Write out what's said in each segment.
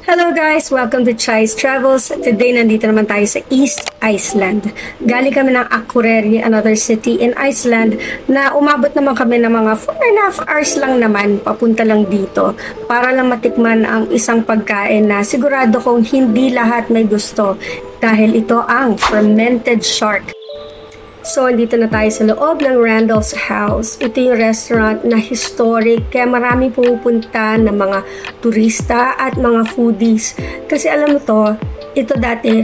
Hello guys! Welcome to Chai's Travels. Today, nandito naman tayo sa East Iceland. Galing kami ng Akureyri, another city in Iceland, na umabot naman kami ng mga 4.5 hours lang naman, papunta lang dito, para lang matikman ang isang pagkain na sigurado kong hindi lahat may gusto, dahil ito ang fermented shark. So, andito na tayo sa loob ng Randall's House. Ito yung restaurant na historic, kaya marami pupunta ng mga turista at mga foodies. Kasi alam mo to, ito dati,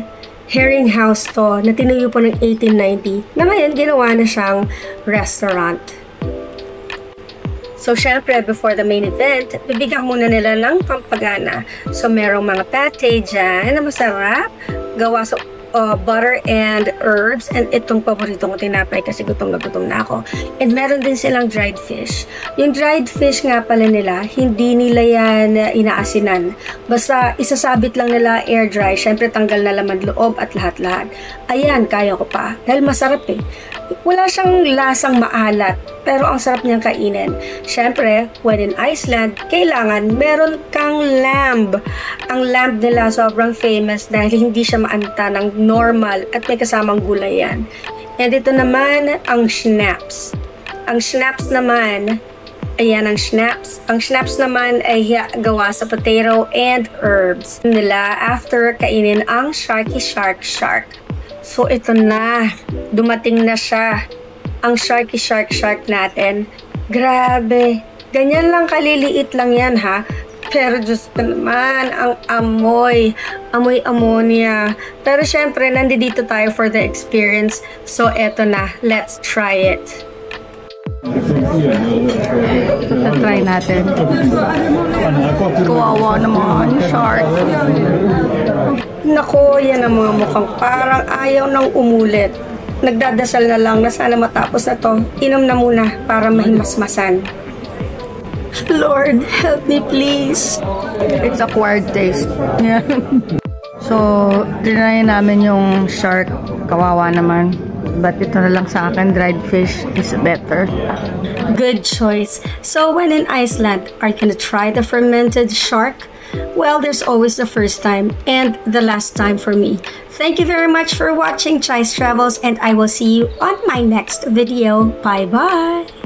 herring house to, na tinuyo po ng 1890, na ngayon ginawa na siyang restaurant. So, syempre, before the main event, bibigyan muna nila ng pampagana. So, merong mga pate dyan na masarap, gawa sa butter and herbs, and itong paborito ko tinapay kasi gutom na ako. And meron din silang dried fish. Yung dried fish nga pala nila, hindi nila yan inaasinan. Basta isasabit lang nila air dry. Syempre tanggal na laman loob at lahat-lahat. Ayan, kaya ko pa. Dahil masarap eh. Wala siyang lasang maalat, pero ang sarap niyang kainin. Syempre, when in Iceland, kailangan meron kang lamb. Ang lamb nila sobrang famous dahil hindi siya maanta ng normal at may kasamang gulay yan. And ito naman ang schnapps. Ang schnapps naman, ayan ang schnapps. Ang schnapps naman ay gawa sa potato and herbs nila after kainin ang sharky shark. So ito na, dumating na siya, ang sharky shark natin. Grabe, ganyan lang kaliliit lang yan ha. Pero Diyos ko naman, ang amoy ammonia. Pero syempre, nandito tayo for the experience. So eto na, let's try it. Try natin. Kawawa naman, shark. Nako, yan ang mga mukhang parang ayaw nang umulit. Nagdadasal na lang na sana matapos na to. Inom na muna para mahimasmasan. Lord, help me please. It's acquired taste. Yeah. So, dinay namin yung shark. Kawawa naman. But ito na lang sa akin, dried fish is better. Good choice. So, when in Iceland, are you gonna try the fermented shark? Well, there's always the first time and the last time for me. Thank you very much for watching Chai's Travels, and I will see you on my next video. Bye-bye!